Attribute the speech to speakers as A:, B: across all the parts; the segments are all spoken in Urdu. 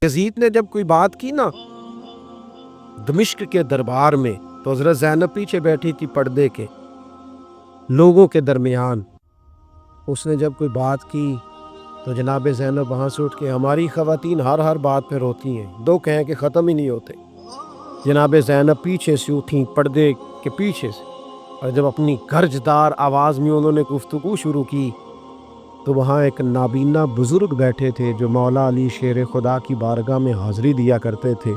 A: یزید نے جب کوئی بات کی نا دمشق کے دربار میں، تو حضرت زینب پیچھے بیٹھی تھی پردے کے لوگوں کے درمیان. اس نے جب کوئی بات کی تو جناب زینب وہاں سے اٹھ کے، ہماری خواتین ہر بات پہ روتی ہیں، دو کہیں کہ ختم ہی نہیں ہوتے. جناب زینب پیچھے سے اٹھیں پردے کے پیچھے سے، اور جب اپنی گرجدار آواز میں انہوں نے گفتگو شروع کی تو وہاں ایک نابینا بزرگ بیٹھے تھے جو مولا علی شیر خدا کی بارگاہ میں حاضری دیا کرتے تھے.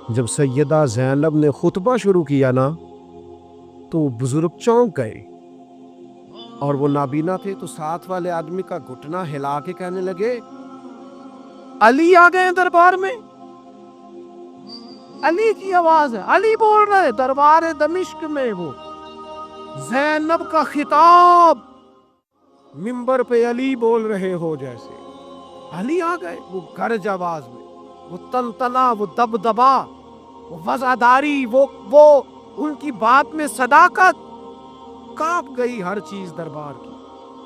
A: جب سیدہ زینب نے خطبہ شروع کیا نا تو وہ بزرگ چونک گئے، اور وہ نابینا تھے تو ساتھ والے آدمی کا گھٹنا ہلا کے کہنے لگے، علی آ گئے دربار میں. علی کی آواز ہے، علی بول رہے دربار دمشق میں. وہ زینب کا خطاب منبر پہ علی بول رہے ہو جیسے. علی آ گئے، وہ گرج آواز میں، وہ تنتنا، وہ دبدبا، وہ وزاداری، وہ ان کی بات میں صداقت. کانپ گئی ہر چیز دربار کی.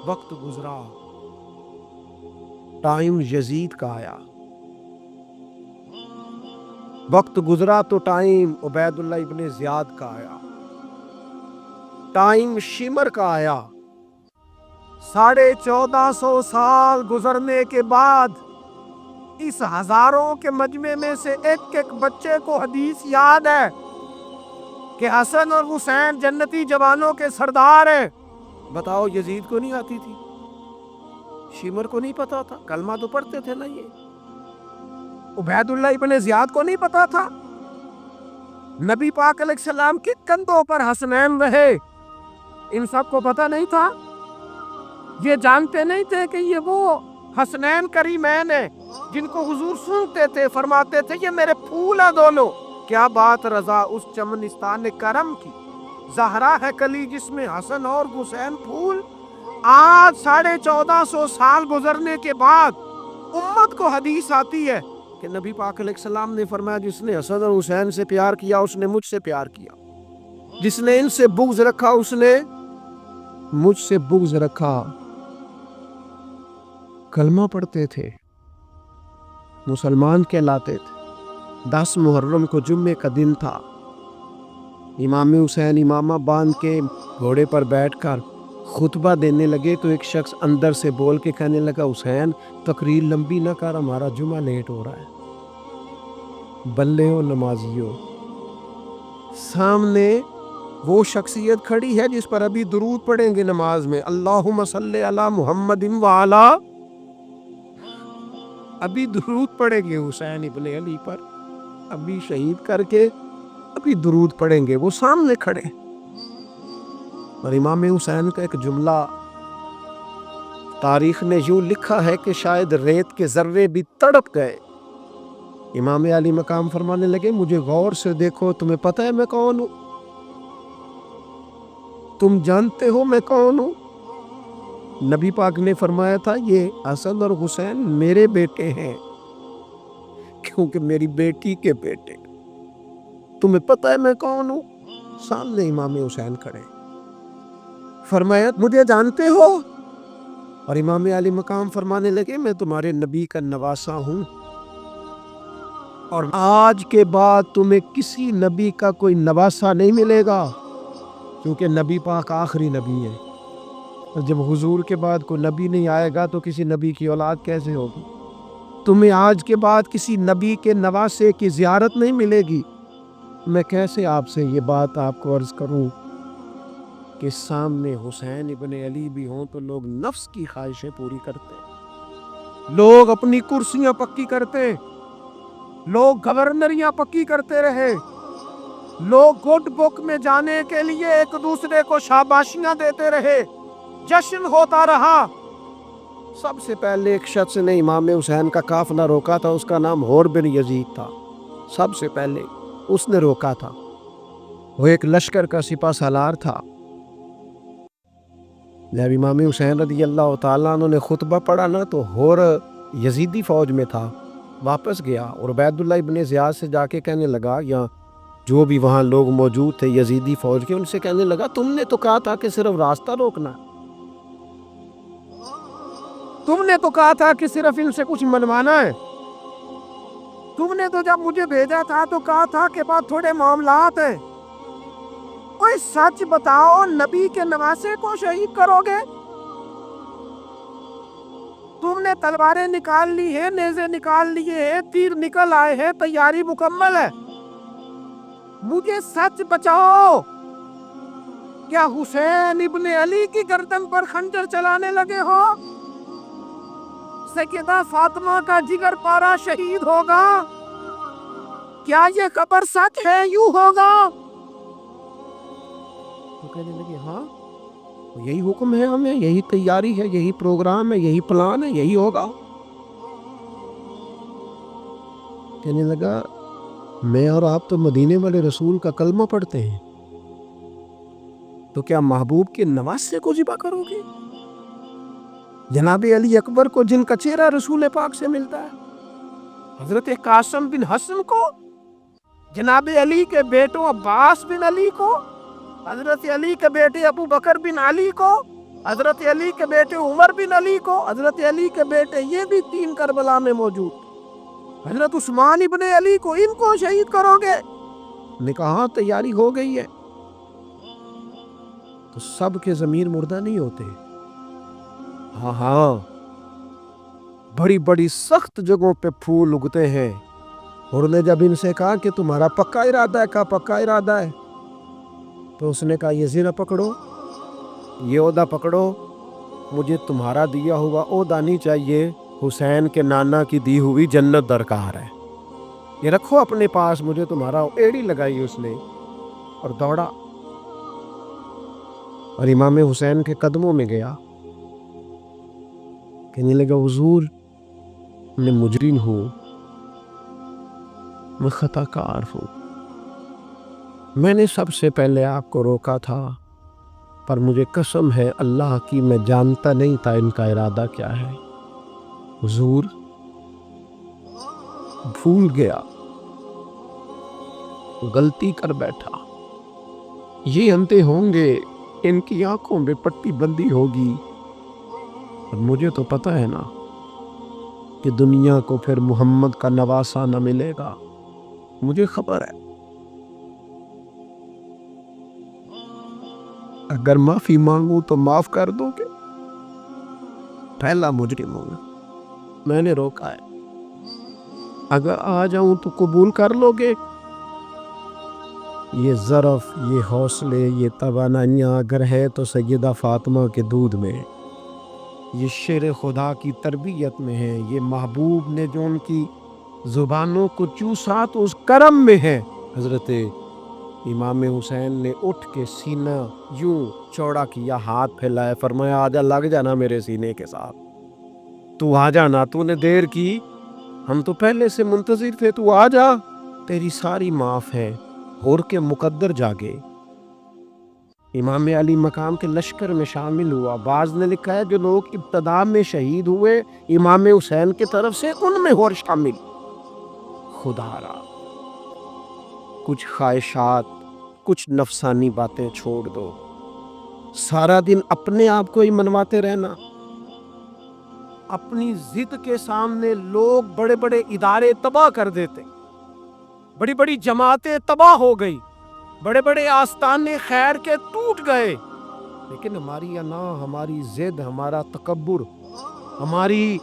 A: وقت گزرا، ٹائم یزید کا آیا. وقت گزرا تو ٹائم عبید اللہ ابن زیاد کا آیا، ٹائم شمر کا آیا. 1450 سال گزرنے کے بعد اس ہزاروں کے مجمع میں سے ایک بچے کو حدیث یاد ہے کہ حسن اور حسین جنتی جوانوں کے سردار ہیں. بتاؤ یزید کو نہیں آتی تھی؟ شمر کو نہیں پتا تھا؟ کلمہ تو پڑھتے تھے نا. یہ عبید اللہ ابن زیاد کو نہیں پتا تھا؟ نبی پاک علیہ السلام کے کندھوں پر حسنین رہے، ان سب کو پتا نہیں تھا؟ یہ جانتے نہیں تھے کہ یہ وہ حسنین کریمین ہیں جن کو حضور سنتے تھے، فرماتے تھے یہ میرے پھول ہیں دونوں. کیا بات رضا اس چمنستان کرم کی، زہرا ہے کلی جس میں حسن اور حسین پھول. آج 1450 سال گزرنے کے بعد امت کو حدیث آتی ہے کہ نبی پاک علیہ السلام نے فرمایا جس نے حسن اور حسین سے پیار کیا اس نے مجھ سے پیار کیا، جس نے ان سے بغض رکھا اس نے مجھ سے بغض رکھا. کلمہ پڑھتے تھے، مسلمان کہلاتے تھے. 10 محرم کو جمعے کا دن تھا. امام حسین امامہ باندھ کے گھوڑے پر بیٹھ کر خطبہ دینے لگے تو ایک شخص اندر سے بول کے کہنے لگا، حسین تقریر لمبی نہ کر، ہمارا جمعہ لیٹ ہو رہا ہے. بلے ہو نمازیوں، سامنے وہ شخصیت کھڑی ہے جس پر ابھی درود پڑھیں گے نماز میں، اللہم صلی علی محمد وعلی. ابھی درود پڑھیں گے حسین ابن علی پر، ابھی شہید کر کے ابھی درود پڑھیں گے. وہ سامنے کھڑے. اور امام حسین کا ایک جملہ تاریخ نے یوں لکھا ہے کہ شاید ریت کے ذرے بھی تڑپ گئے. امام علی مقام فرمانے لگے، مجھے غور سے دیکھو، تمہیں پتہ ہے میں کون ہوں؟ تم جانتے ہو میں کون ہوں؟ نبی پاک نے فرمایا تھا یہ حسن اور حسین میرے بیٹے ہیں کیونکہ میری بیٹی کے بیٹے. تمہیں پتہ ہے میں کون ہوں؟ سامنے امام حسین کھڑے. فرمایا مجھے جانتے ہو؟ اور امام علی مقام فرمانے لگے میں تمہارے نبی کا نواسا ہوں، اور آج کے بعد تمہیں کسی نبی کا کوئی نواسا نہیں ملے گا کیونکہ نبی پاک آخری نبی ہے. اور جب حضور کے بعد کوئی نبی نہیں آئے گا تو کسی نبی کی اولاد کیسے ہوگی؟ تمہیں آج کے بعد کسی نبی کے نواسے کی زیارت نہیں ملے گی. میں کیسے آپ سے یہ بات آپ کو عرض کروں کہ سامنے حسین ابن علی بھی ہوں تو لوگ نفس کی خواہشیں پوری کرتے، لوگ اپنی کرسیاں پکی کرتے، لوگ گورنریاں پکی کرتے رہے، لوگ گڈ بک میں جانے کے لیے ایک دوسرے کو شاباشیاں دیتے رہے، جشن ہوتا رہا. سب سے پہلے ایک شخص نے امام حسین کا قافلہ روکا تھا، اس کا نام حور بن یزید تھا. سب سے پہلے اس نے روکا تھا. وہ ایک لشکر کا سپہ سالار تھا. جب امام حسین رضی اللہ تعالیٰ عنہ نے خطبہ پڑھا نا تو حور یزیدی فوج میں تھا، واپس گیا اور عبید اللہ ابن زیاد سے جا کے کہنے لگا، یا جو بھی وہاں لوگ موجود تھے یزیدی فوج کے، ان سے کہنے لگا تم نے تو کہا تھا کہ صرف راستہ روکنا، تم نے تو کہا تھا کہ صرف ان سے کچھ منوانا ہے، تم نے تو جب مجھے بھیجا تھا تو کہا تھا کہ بعد تھوڑے معاملات ہیں، کوئی سچ بتاؤ، نبی کے نواسے کو شہید کرو گے؟ تم نے تلواریں نکال لی ہیں، نیزے نکال لیے ہیں، تیر نکل آئے ہیں، تیاری مکمل ہے، مجھے سچ بچاؤ، کیا حسین ابن علی کی گردن پر خنجر چلانے لگے ہو؟ سیدہ فاطمہ کا جگر پارا شہید ہوگا، کیا یہ خبر سچ ہے؟ یوں ہوگا؟ تو کہنے لگے ہاں یہی حکم ہے ہمیں، یہی تیاری ہے، یہی پروگرام ہے، یہی پلان ہے، یہی ہوگا۔ کہنے لگا میں اور آپ تو مدینے والے رسول کا کلمہ پڑھتے ہیں، تو کیا محبوب کے نواسے کو ذبح کرو گے؟ جناب علی اکبر کو، جن کا چہرہ رسول پاک سے ملتا ہے، حضرت قاسم بن حسن کو، جناب علی کے بیٹوں عباس بن علی کو، حضرت علی کے بیٹے ابو بکر بن علی کو، حضرت علی کے بیٹے عمر بن علی کو، حضرت علی کے بیٹے یہ بھی 3 کربلا میں موجود، حضرت عثمان ابن علی کو، ان کو شہید کرو گے؟ نے کہا تیاری ہو گئی ہے۔ تو سب کے ضمیر مردہ نہیں ہوتے، ہاں بڑی بڑی سخت جگہوں پہ پھول اگتے ہیں، اور نے جب ان سے کہا کہ تمہارا پکا ارادہ ہے، کہا پکا ارادہ ہے، تو اس نے کہا یہ زرہ پکڑو، یہ عہدہ پکڑو، مجھے تمہارا دیا ہوا عہدہ نہیں چاہیے، حسین کے نانا کی دی ہوئی جنت درکار ہے، یہ رکھو اپنے پاس، مجھے تمہارا، ایڑی لگائی اس نے اور دوڑا اور امام حسین کے قدموں میں گیا، کہنے لگا حضور میں مجرم ہوں، میں خطا کار ہوں، میں نے سب سے پہلے آپ کو روکا تھا، پر مجھے قسم ہے اللہ کی میں جانتا نہیں تھا ان کا ارادہ کیا ہے، حضور بھول گیا، غلطی کر بیٹھا، یہ انتے ہوں گے، ان کی آنکھوں میں پٹی بندی ہوگی، اور مجھے تو پتہ ہے نا کہ دنیا کو پھر محمد کا نواسہ نہ ملے گا، مجھے خبر ہے، اگر معافی مانگوں تو معاف کر دو گے؟ پہلا مجرم ہوں، میں نے روکا ہے، اگر آ جاؤں تو قبول کر لو گے؟ یہ ظرف، یہ حوصلے، یہ توانائیاں اگر ہے تو سیدہ فاطمہ کے دودھ میں، یہ شیر خدا کی تربیت میں ہے، یہ محبوب نے جو ان کی زبانوں کو چوسا تو اس کرم میں ہے۔ حضرت امام حسین نے اٹھ کے سینہ یوں چوڑا کیا، ہاتھ پھیلائے، فرمایا آجا، لگ جانا میرے سینے کے ساتھ، تو آ جانا، تو نے دیر کی، ہم تو پہلے سے منتظر تھے، تو آ جا، تیری ساری معاف ہے، ہور کے مقدر جاگے۔ امام علی مقام کے لشکر میں شامل ہوا، بعض نے لکھا ہے جو لوگ ابتدا میں شہید ہوئے امام حسین کی طرف سے، ان میں اور شامل۔ خدا را کچھ خواہشات، کچھ نفسانی باتیں چھوڑ دو، سارا دن اپنے آپ کو ہی منواتے رہنا، اپنی ضد کے سامنے لوگ بڑے بڑے ادارے تباہ کر دیتے، بڑی بڑی جماعتیں تباہ ہو گئی، بڑے بڑے آستانے خیر کے ٹوٹ گئے، لیکن ہماری انا، ہماری ضد، ہمارا تکبر، ہماری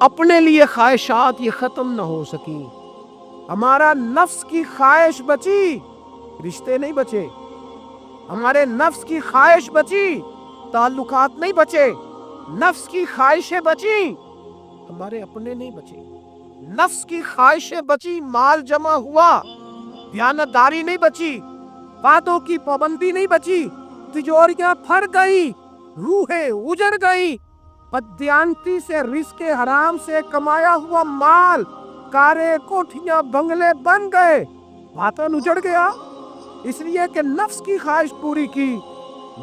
A: اپنے لیے خواہشات یہ ختم نہ ہو سکیں، ہمارا نفس کی خواہش بچی، رشتے نہیں بچے، ہمارے نفس کی خواہش بچی، تعلقات نہیں بچے، نفس کی خواہشیں بچی، ہمارے اپنے نہیں بچے، نفس کی خواہشیں بچی، مال جمع ہوا، دیانتداری نہیں بچی، وعدوں کی پابندی نہیں بچی، تجوریاں پھر گئی، روحیں اجڑ گئی، بددیانتی سے، رزق حرام سے کمایا ہوا مال، کاریں، کوٹھیاں، بنگلے بن گئے، وطن اجڑ گیا، اس لیے کہ نفس کی خواہش پوری کی۔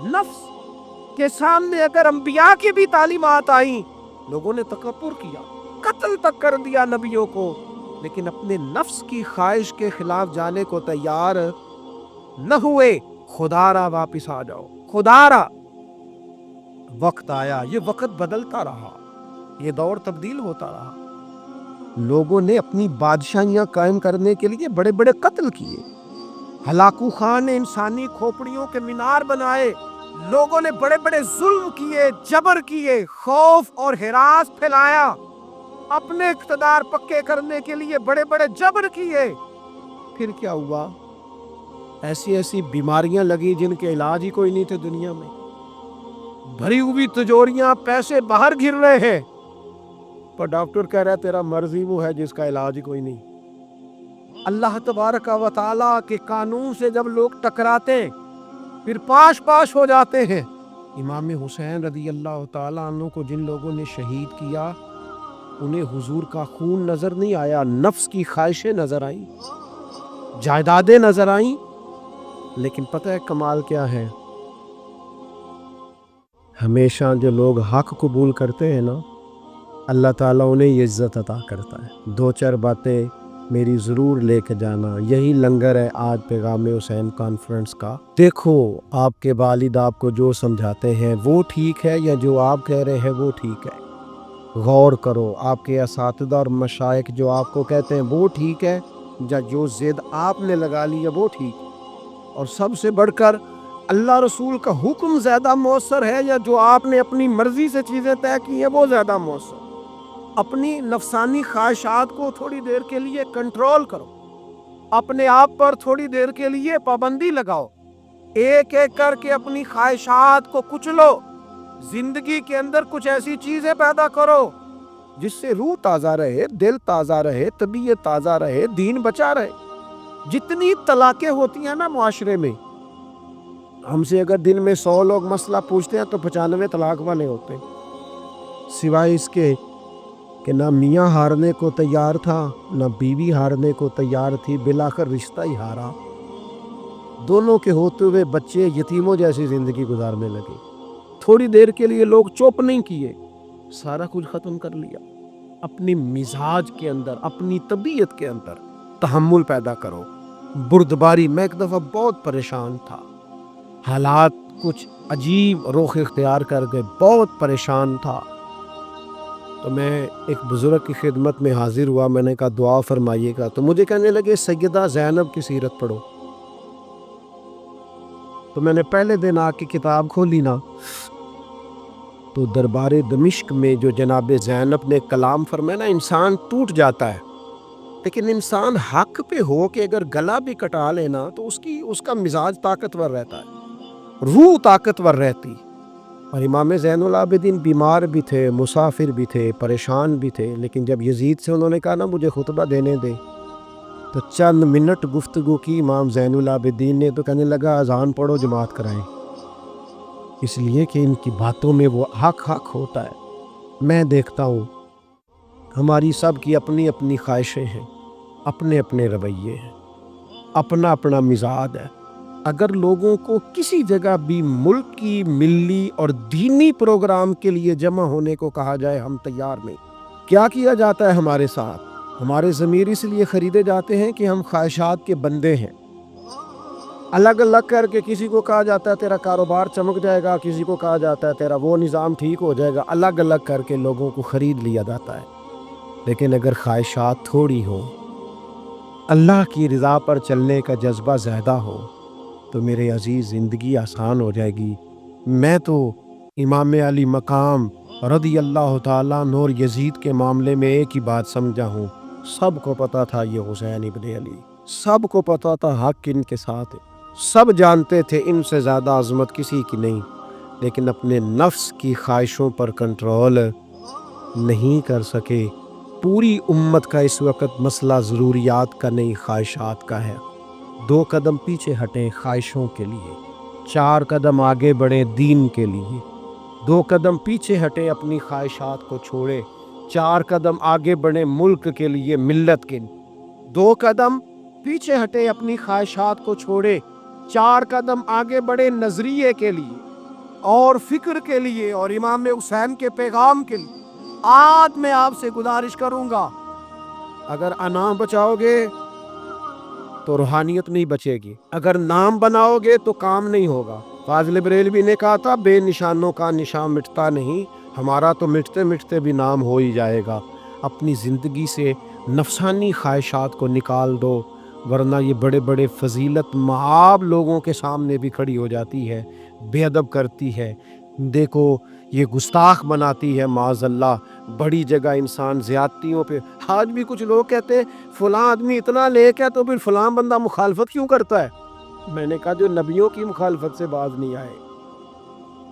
A: نفس کے سامنے اگر انبیاء کی بھی تعلیمات آئیں، لوگوں نے تکبر کیا، قتل تک کر دیا نبیوں کو، لیکن اپنے نفس کی خواہش کے خلاف جانے کو تیار نہ ہوئے۔ خدا را واپس آ جاؤ، خدا را وقت آیا، یہ وقت بدلتا رہا، یہ دور تبدیل ہوتا رہا، لوگوں نے اپنی بادشاہیاں قائم کرنے کے لیے بڑے بڑے قتل کیے، ہلاکو خان نے انسانی کھوپڑیوں کے مینار بنائے، لوگوں نے بڑے بڑے ظلم کیے، جبر کیے، خوف اور ہراس پھیلایا، اپنے اقتدار پکے کرنے کے لیے بڑے بڑے جبر کیے۔ پھر کیا ہوا؟ ایسی ایسی بیماریاں لگی جن کے علاج ہی کوئی نہیں تھے دنیا میں، بھری ہوئی تجوریاں، پیسے باہر گر رہے ہیں، پر ڈاکٹر کہہ رہا ہے تیرا مرض ہی وہ ہے جس کا علاج ہی کوئی نہیں۔ اللہ تبارک و تعالیٰ کے قانون سے جب لوگ ٹکراتے پھر پاش پاش ہو جاتے ہیں۔ امام حسین رضی اللہ تعالیٰ عنہ کو جن لوگوں نے شہید کیا انہیں حضور کا خون نظر نہیں آیا، نفس کی خواہشیں نظر آئیں، جائیدادیں نظر آئیں، لیکن پتہ ہے کمال کیا ہے؟ ہمیشہ جو لوگ حق قبول کرتے ہیں نا، اللہ تعالیٰ انہیں یہ عزت عطا کرتا ہے۔ دو چار باتیں میری ضرور لے کے جانا، یہی لنگر ہے آج پیغام حسین کانفرنس کا۔ دیکھو آپ کے والد آپ کو جو سمجھاتے ہیں وہ ٹھیک ہے یا جو آپ کہہ رہے ہیں وہ ٹھیک ہے؟ غور کرو، آپ کے اساتذہ اور مشائخ جو آپ کو کہتے ہیں وہ ٹھیک ہے یا جو ضد آپ نے لگا لی ہے وہ ٹھیک ہے؟ اور سب سے بڑھ کر اللہ رسول کا حکم زیادہ مؤثر ہے یا جو آپ نے اپنی مرضی سے چیزیں طے کی ہیں وہ زیادہ مؤثر؟ اپنی نفسانی خواہشات کو تھوڑی دیر کے لیے کنٹرول کرو، اپنے آپ پر تھوڑی دیر کے لیے پابندی لگاؤ، ایک ایک کر کے اپنی خواہشات کو کچلو، زندگی کے اندر کچھ ایسی چیزیں پیدا کرو جس سے روح تازہ رہے، دل تازہ رہے، طبیعت تازہ رہے، دین بچا رہے۔ جتنی طلاقیں ہوتی ہیں نا معاشرے میں، ہم سے اگر دن میں 100 لوگ مسئلہ پوچھتے ہیں تو 95 طلاق والے ہوتے ہیں، سوائے اس کے کہ نہ میاں ہارنے کو تیار تھا نہ بیوی ہارنے کو تیار تھی، بالآخر رشتہ ہی ہارا، دونوں کے ہوتے ہوئے بچے یتیموں جیسی زندگی گزارنے لگے۔ تھوڑی دیر کے لیے لوگ چپ نہیں کیے، سارا کچھ ختم کر لیا۔ اپنی مزاج کے اندر، اپنی طبیعت کے اندر تحمل پیدا کرو، بردباری۔ میں ایک دفعہ بہت پریشان تھا، حالات کچھ عجیب رخ اختیار کر گئے، بہت پریشان تھا، تو میں ایک بزرگ کی خدمت میں حاضر ہوا، میں نے کہا دعا فرمائیے گا، تو مجھے کہنے لگے سیدہ زینب کی سیرت پڑھو۔ تو میں نے پہلے دن آ کے کتاب کھولی نا، تو دربار دمشق میں جو جناب زینب نے کلام فرمایا نا، انسان ٹوٹ جاتا ہے، لیکن انسان حق پہ ہو کہ اگر گلا بھی کٹا لینا تو اس کا مزاج طاقتور رہتا ہے، روح طاقتور رہتی۔ اور امام زین العابدین بیمار بھی تھے، مسافر بھی تھے، پریشان بھی تھے، لیکن جب یزید سے انہوں نے کہا نا مجھے خطبہ دینے دے، تو چند منٹ گفتگو کی امام زین العابدین نے، تو کہنے لگا اذان پڑھو جماعت کرائیں، اس لیے کہ ان کی باتوں میں وہ حق ہوتا ہے۔ میں دیکھتا ہوں ہماری سب کی اپنی اپنی خواہشیں ہیں، اپنے اپنے رویے ہیں، اپنا اپنا مزاج ہے۔ اگر لوگوں کو کسی جگہ بھی ملک کی ملی اور دینی پروگرام کے لیے جمع ہونے کو کہا جائے، ہم تیار نہیں۔ کیا کیا جاتا ہے ہمارے ساتھ؟ ہمارے ضمیر اس لیے خریدے جاتے ہیں کہ ہم خواہشات کے بندے ہیں۔ الگ الگ کر کے کسی کو کہا جاتا ہے تیرا کاروبار چمک جائے گا، کسی کو کہا جاتا ہے تیرا وہ نظام ٹھیک ہو جائے گا، الگ الگ کر کے لوگوں کو خرید لیا جاتا ہے۔ لیکن اگر خواہشات تھوڑی ہوں، اللہ کی رضا پر چلنے کا جذبہ زیادہ ہو، تو میرے عزیز زندگی آسان ہو جائے گی۔ میں تو امام علی مقام رضی اللہ تعالیٰ عنہ اور یزید کے معاملے میں ایک ہی بات سمجھا ہوں، سب کو پتا تھا یہ حسین ابن علی، سب کو پتا تھا حق ان کے ساتھ ہے، سب جانتے تھے ان سے زیادہ عظمت کسی کی نہیں، لیکن اپنے نفس کی خواہشوں پر کنٹرول نہیں کر سکے۔ پوری امت کا اس وقت مسئلہ ضروریات کا نہیں، خواہشات کا ہے۔ 2 قدم پیچھے ہٹیں خواہشوں کے لیے، 4 قدم آگے بڑھیں دین کے لیے۔ 2 قدم پیچھے ہٹیں اپنی خواہشات کو چھوڑیں، 4 قدم آگے بڑھیں ملک کے لیے، ملت کے لیے۔ 2 قدم پیچھے ہٹیں اپنی خواہشات کو چھوڑیں، 4 قدم آگے بڑھیں نظریے کے لیے اور فکر کے لیے اور امام حسین کے پیغام کے لیے۔ آج میں آپ سے گزارش کروں گا، اگر انا بچاؤ گے تو روحانیت نہیں بچے گی، اگر نام بناؤ گے تو کام نہیں ہوگا۔ فاضل بریلوی نے کہا تھا بے نشانوں کا نشان مٹتا نہیں، ہمارا تو مٹتے مٹتے بھی نام ہو ہی جائے گا۔ اپنی زندگی سے
B: نفسانی خواہشات کو نکال دو، ورنہ یہ بڑے بڑے فضیلت مآب لوگوں کے سامنے بھی کھڑی ہو جاتی ہے، بے ادب کرتی ہے، دیکھو یہ گستاخ بناتی ہے معاذ اللہ۔ بڑی جگہ انسان زیادتیوں پہ، آج بھی کچھ لوگ کہتے ہیں فلاں آدمی اتنا نیک ہے تو پھر فلاں بندہ مخالفت کیوں کرتا ہے؟ میں نے کہا جو نبیوں کی مخالفت سے باز نہیں آئے،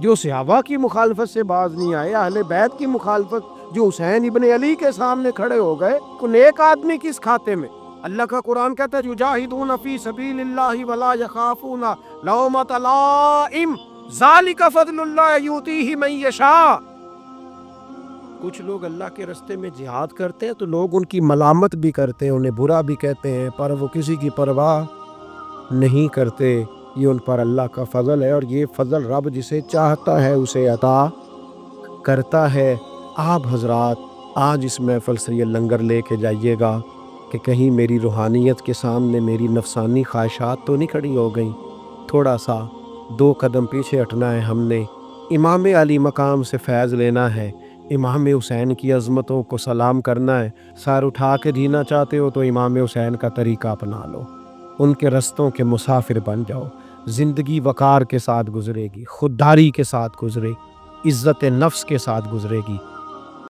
B: جو صحابہ کی مخالفت سے باز نہیں آئے، اہل بیت کی مخالفت، جو حسین ابن علی کے سامنے کھڑے ہو گئے، کو نیک آدمی کس کھاتے میں؟ اللہ کا قرآن کہتا ہے یجاہدون فی سبیل اللہ ولا یخافون لومۃ لائم ذالک فضل اللہ یؤتیہ من یشاء۔ کچھ لوگ اللہ کے راستے میں جہاد کرتے ہیں تو لوگ ان کی ملامت بھی کرتے ہیں، انہیں برا بھی کہتے ہیں، پر وہ کسی کی پرواہ نہیں کرتے۔ یہ ان پر اللہ کا فضل ہے، اور یہ فضل رب جسے چاہتا ہے اسے عطا کرتا ہے۔ آپ حضرات آج اس محفل سے یہ لنگر لے کے جائیے گا کہ کہیں میری روحانیت کے سامنے میری نفسانی خواہشات تو نہیں کھڑی ہو گئیں۔ تھوڑا سا 2 قدم پیچھے ہٹنا ہے ہم نے، امام علی مقام سے فیض لینا ہے، امام حسین کی عظمتوں کو سلام کرنا ہے۔ سر اٹھا کے جینا چاہتے ہو تو امام حسین کا طریقہ اپنا لو، ان کے رستوں کے مسافر بن جاؤ۔ زندگی وقار کے ساتھ گزرے گی، خودداری کے ساتھ گزرے، عزت نفس کے ساتھ گزرے گی۔